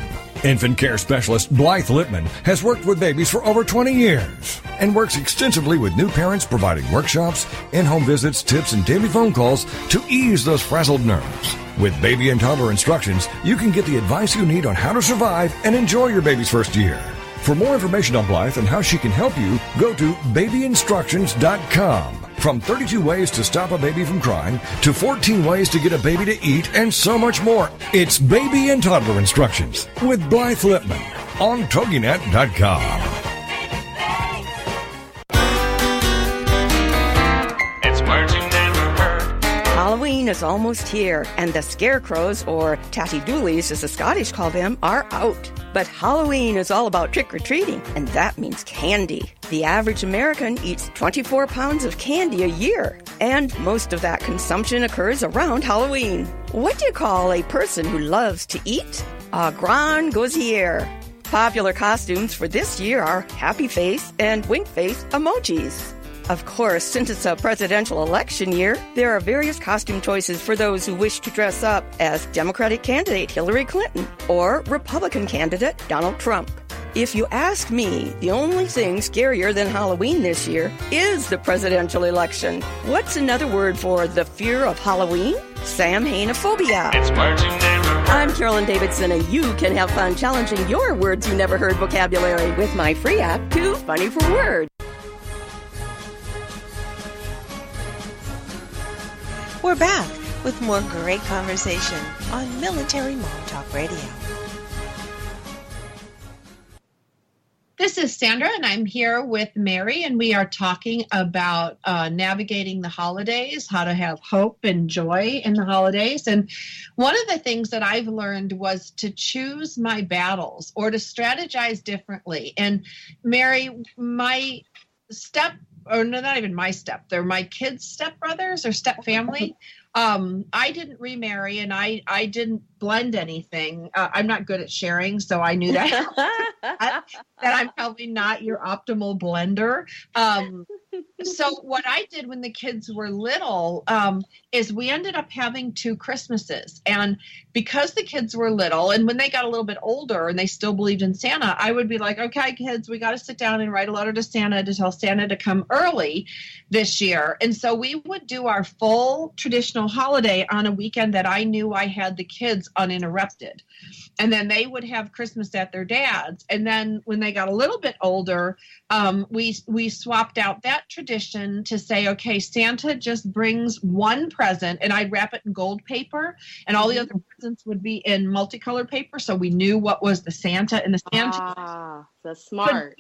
Infant care specialist Blythe Lipman has worked with babies for over 20 years and works extensively with new parents, providing workshops, in-home visits, tips, and daily phone calls to ease those frazzled nerves. With Baby and Toddler Instructions, you can get the advice you need on how to survive and enjoy your baby's first year. For more information on Blythe and how she can help you, go to babyinstructions.com. From 32 ways to stop a baby from crying to 14 ways to get a baby to eat and so much more. It's Baby and Toddler Instructions with Blythe Lipman on TogiNet.com. It's words you never heard. Halloween is almost here, and the scarecrows, or tatty doolies as the Scottish call them, are out. But Halloween is all about trick-or-treating, and that means candy. The average American eats 24 pounds of candy a year, and most of that consumption occurs around Halloween. What do you call a person who loves to eat? A grand gosier. Popular costumes for this year are happy face and wink face emojis. Of course, since it's a presidential election year, there are various costume choices for those who wish to dress up as Democratic candidate Hillary Clinton or Republican candidate Donald Trump. If you ask me, the only thing scarier than Halloween this year is the presidential election. What's another word for the fear of Halloween? Samhainophobia. It's words you never heard. I'm Carolyn Davidson, and you can have fun challenging your words you never heard vocabulary with my free app, Too Funny for Words. We're back with more great conversation on Military Mom Talk Radio. This is Sandra, and I'm here with Mary, and we are talking about navigating the holidays, how to have hope and joy in the holidays. And one of the things that I've learned was to choose my battles or to strategize differently. And Mary, my not even my they're my kids' stepbrothers or step family. I didn't remarry, and I didn't blend anything. I'm not good at sharing, so I knew that I'm probably not your optimal blender. So what I did when the kids were little is we ended up having 2 Christmases. And because the kids were little, and when they got a little bit older and they still believed in Santa, I would be like, okay, kids, we got to sit down and write a letter to Santa to tell Santa to come early this year. And so we would do our full traditional holiday on a weekend that I knew I had the kids uninterrupted. And then they would have Christmas at their dad's. And then when they got a little bit older, we swapped out that tradition to say, okay, Santa just brings one present, and I'd wrap it in gold paper, and all the other presents would be in multicolored paper, so we knew what was the Santa and the Santa. Ah, that's smart.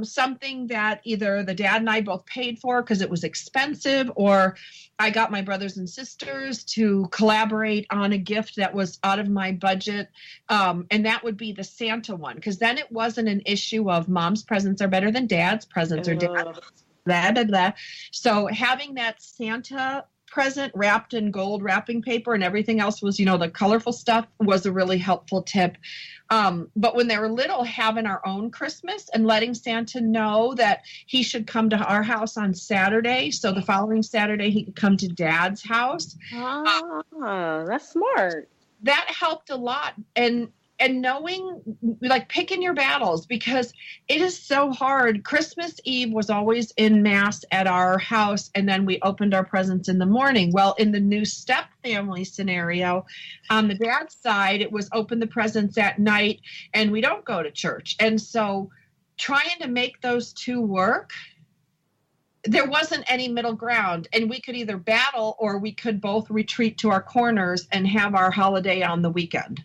Something that either the dad and I both paid for because it was expensive, or I got my brothers and sisters to collaborate on a gift that was out of my budget. And that would be the Santa one, because then it wasn't an issue of mom's presents are better than dad's presents or dad's blah, blah, blah. So having that Santa present wrapped in gold wrapping paper and everything else was, the colorful stuff was a really helpful tip. But when they were little, having our own Christmas and letting Santa know that he should come to our house on Saturday. So the following Saturday, he could come to Dad's house. That's smart. That helped a lot. And knowing, like, picking your battles, because it is so hard. Christmas Eve was always in Mass at our house, and then we opened our presents in the morning. Well, in the new step family scenario, on the dad's side, it was open the presents at night, and we don't go to church. And so trying to make those 2 work, there wasn't any middle ground, and we could either battle or we could both retreat to our corners and have our holiday on the weekend.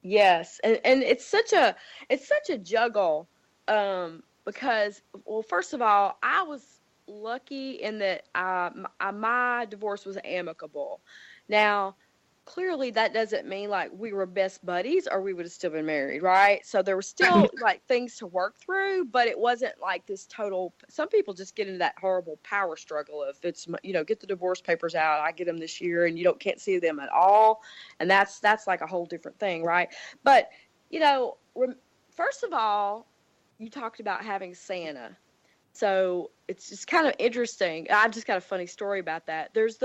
Yes, and it's such a juggle, because, well, first of all, I was lucky in that my divorce was amicable. Now, clearly that doesn't mean like we were best buddies or we would have still been married, right? So there were still like things to work through, but it wasn't like this total. Some people just get into that horrible power struggle of it's, get the divorce papers out. I get them this year, and can't see them at all, and that's like a whole different thing, right? But first of all, you talked about having Santa. So it's just kind of interesting. I've just got a funny story about that. There's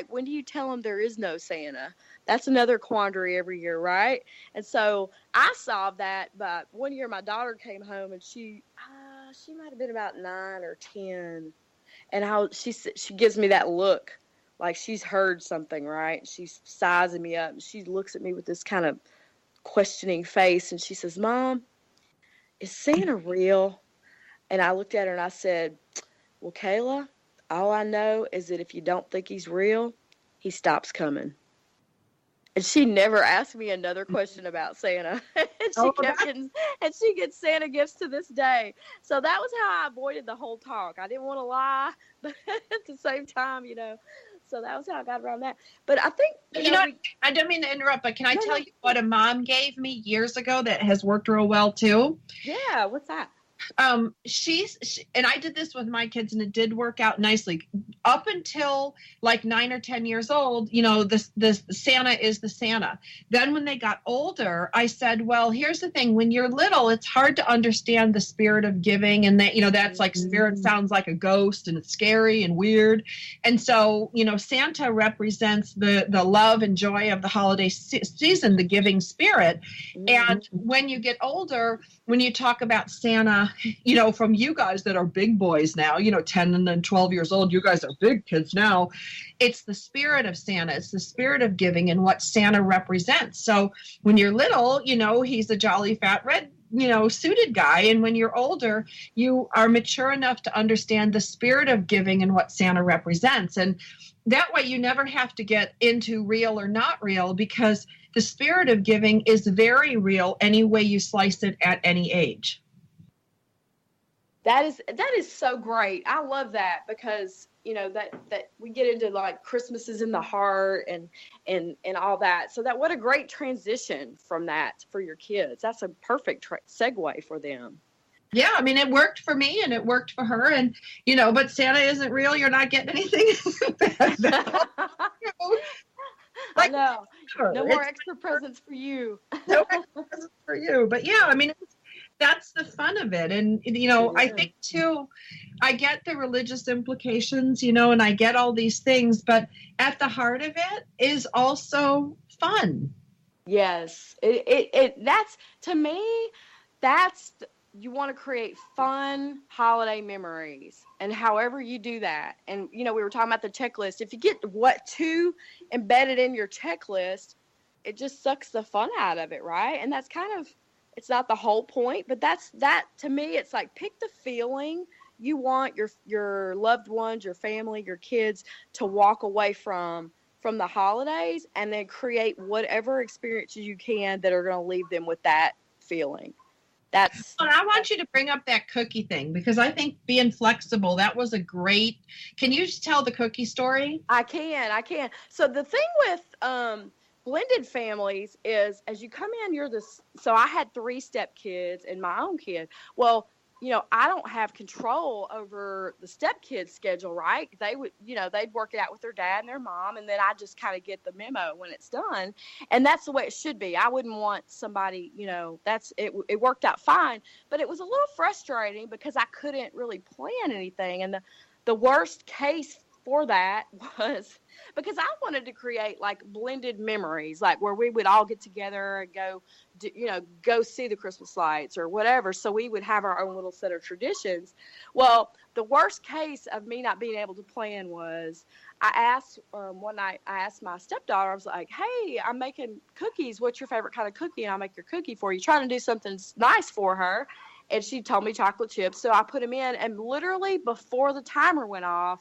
when do you tell them there is no Santa? That's another quandary every year, right? And so I solved that, but one year my daughter came home, and she might have been about 9 or 10. And she gives me that look like she's heard something, right? She's sizing me up. And she looks at me with this kind of questioning face, and she says, "Mom, is Santa real?" And I looked at her and I said, "Well, Kayla, all I know is that if you don't think he's real, he stops coming." And she never asked me another question about Santa. And she gets Santa gifts to this day. So that was how I avoided the whole talk. I didn't want to lie, but at the same time, so that was how I got around that. But I think, I don't mean to interrupt, but can I tell you what a mom gave me years ago that has worked real well too? Yeah, what's that? And I did this with my kids, and it did work out nicely. Up until like 9 or 10 years old, this Santa is the Santa. Then when they got older, I said, well, here's the thing. When you're little, it's hard to understand the spirit of giving, and that's like spirit sounds like a ghost, and it's scary and weird. And so, Santa represents the love and joy of the holiday season, the giving spirit. And when you get older, when you talk about Santa, from you guys that are big boys now, 10 and 12 years old, you guys are big kids now. It's the spirit of Santa. It's the spirit of giving and what Santa represents. So when you're little, he's a jolly fat red, suited guy. And when you're older, you are mature enough to understand the spirit of giving and what Santa represents. And that way you never have to get into real or not real, because the spirit of giving is very real any way you slice it at any age. That is so great. I love that, because that we get into like Christmas is in the heart and all that. So what a great transition from that for your kids. That's a perfect segue for them. Yeah, I mean, it worked for me and it worked for her, and but Santa isn't real. You're not getting anything. I know. No more extra presents for you. No extra presents for you. But yeah, I mean, that's the fun of it. And, I think too, I get the religious implications, and I get all these things, but at the heart of it is also fun. Yes. That's, to me, you want to create fun holiday memories, and however you do that. And, we were talking about the checklist. If you get what too embedded in your checklist, it just sucks the fun out of it. Right. And that's kind of, it's not the whole point, but that to me, it's like, pick the feeling you want your loved ones, your family, your kids to walk away from the holidays, and then create whatever experiences you can that are going to leave them with that feeling. Well, I want you to bring up that cookie thing, because I think being flexible, that was a great. Can you just tell the cookie story? I can. So the thing with blended families is, as you come in, so I had 3 stepkids and my own kid. Well, I don't have control over the stepkids' schedule, right? They would, they'd work it out with their dad and their mom, and then I just kind of get the memo when it's done. And that's the way it should be. I wouldn't want somebody, it worked out fine, but it was a little frustrating because I couldn't really plan anything. And the worst case for that was because I wanted to create like blended memories, like where we would all get together and go see the Christmas lights or whatever. So we would have our own little set of traditions. Well, the worst case of me not being able to plan was I asked one night, I asked my stepdaughter, I was like, hey, I'm making cookies. What's your favorite kind of cookie? And I'll make your cookie for you. Trying to do something nice for her. And she told me chocolate chips. So I put them in, and literally before the timer went off,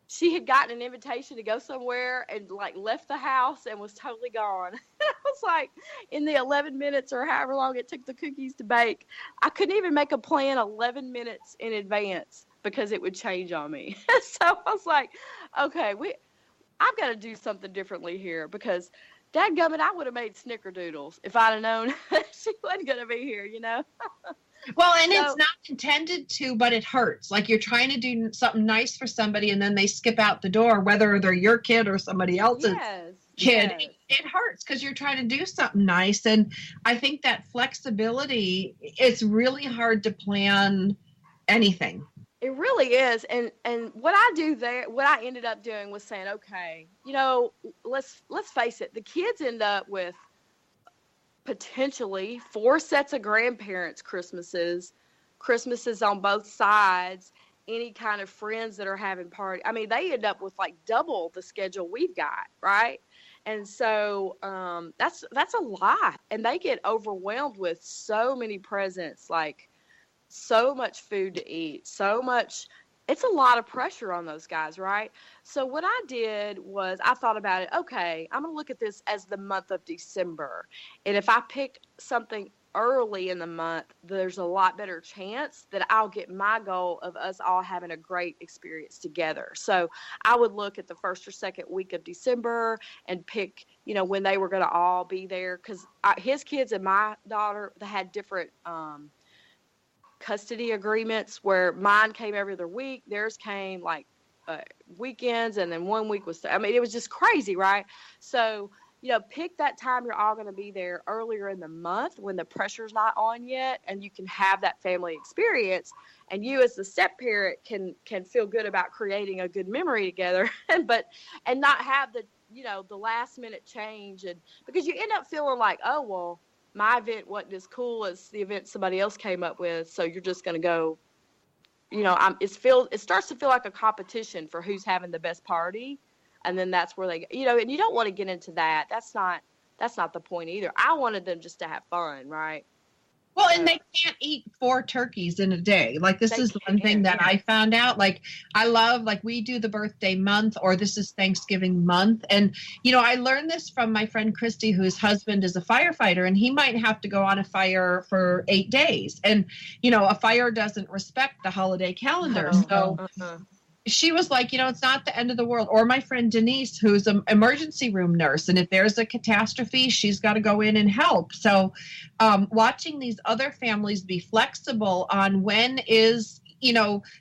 she had gotten an invitation to go somewhere and like left the house and was totally gone. I was like, in the 11 minutes or however long it took the cookies to bake, I couldn't even make a plan 11 minutes in advance because it would change on me. So I was like, okay, I've got to do something differently here, because dadgummit, I would have made snickerdoodles if I'd have known she wasn't going to be here, Well, and it's not intended to, but it hurts. Like you're trying to do something nice for somebody, and then they skip out the door, whether they're your kid or somebody else's kid. Yes. It hurts because you're trying to do something nice. And I think that flexibility, it's really hard to plan anything. It really is. And what I do there, what I ended up doing was saying, okay, let's face it, the kids end up with potentially 4 sets of grandparents' Christmases on both sides, any kind of friends that are having parties. I mean, they end up with like double the schedule we've got, right? And so that's a lot. And they get overwhelmed with so many presents, like so much food to eat, so much. It's a lot of pressure on those guys, right? So what I did was I thought about it. Okay, I'm going to look at this as the month of December. And if I pick something early in the month, there's a lot better chance that I'll get my goal of us all having a great experience together. So I would look at the first or second week of December and pick, when they were going to all be there. Because his kids and my daughter, they had different custody agreements where mine came every other week. Theirs came like weekends, and then 1 week was, I mean, it was just crazy, right? So, pick that time you're all going to be there earlier in the month when the pressure's not on yet, and you can have that family experience. And you as the step parent can feel good about creating a good memory together, and not have the last minute change, and because you end up feeling like, oh, well, my event wasn't as cool as the event somebody else came up with, so you're just going to go, it starts to feel like a competition for who's having the best party. And then that's where they, and you don't want to get into that. That's not the point either. I wanted them just to have fun, right? Well, and they can't eat 4 turkeys in a day. Like, this is one thing that I found out. Like, I love, like, we do the birthday month, or this is Thanksgiving month. And, I learned this from my friend Christy, whose husband is a firefighter, and he might have to go on a fire for 8 days. And, a fire doesn't respect the holiday calendar. She was like, it's not the end of the world. Or my friend Denise, who's an emergency room nurse, and if there's a catastrophe, she's got to go in and help. So watching these other families be flexible on when is,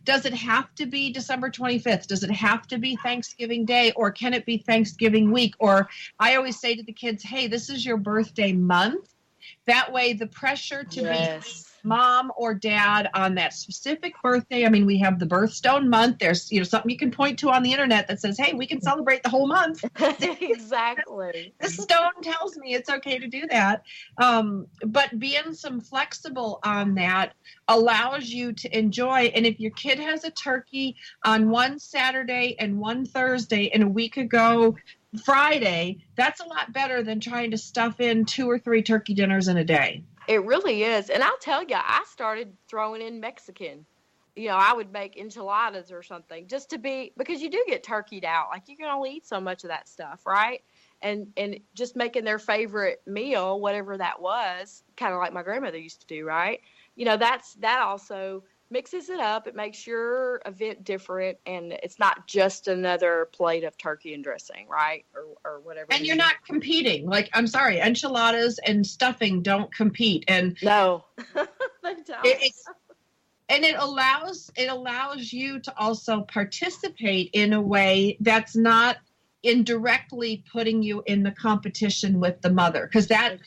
does it have to be December 25th? Does it have to be Thanksgiving Day, or can it be Thanksgiving week? Or I always say to the kids, hey, this is your birthday month. That way the pressure to be mom or dad on that specific birthday. I mean, we have the birthstone month. There's, something you can point to on the internet that says, hey, we can celebrate the whole month. Exactly. The stone tells me it's okay to do that. But being some flexible on that allows you to enjoy. And if your kid has a turkey on one Saturday and one Thursday and a week ago Friday, that's a lot better than trying to stuff in 2 or 3 turkey dinners in a day. It really is. And I'll tell you, I started throwing in Mexican. I would make enchiladas or something just to be, because you do get turkeyed out. Like, you can only eat so much of that stuff, right? And just making their favorite meal, whatever that was, kind of like my grandmother used to do, right? That also mixes it up. It makes your event different, and it's not just another plate of turkey and dressing, right? Or whatever. And you're not competing. Like, I'm sorry, enchiladas and stuffing don't compete. And no, they don't. It allows you to also participate in a way that's not indirectly putting you in the competition with the mother, because that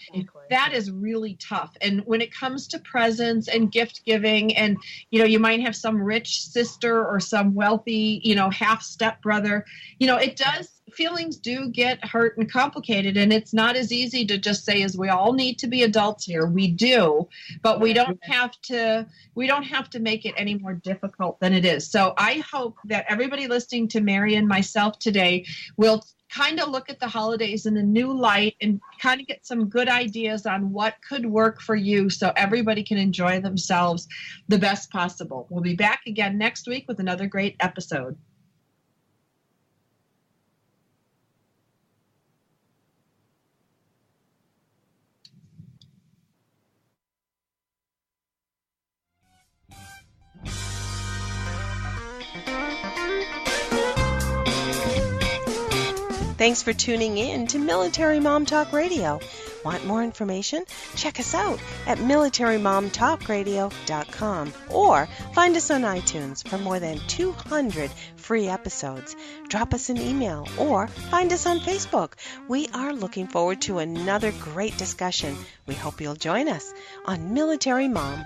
is really tough. And when it comes to presents and gift giving, and you might have some rich sister or some wealthy half step brother, feelings do get hurt and complicated, and it's not as easy to just say, as we all need to be adults here. We do, but we don't have to make it any more difficult than it is. So I hope that everybody listening to Mary and myself today will kind of look at the holidays in a new light and kind of get some good ideas on what could work for you, so everybody can enjoy themselves the best possible. We'll be back again next week with another great episode. Thanks for tuning in to Military Mom Talk Radio. Want more information? Check us out at militarymomtalkradio.com or find us on iTunes for more than 200 free episodes. Drop us an email or find us on Facebook. We are looking forward to another great discussion. We hope you'll join us on Military Mom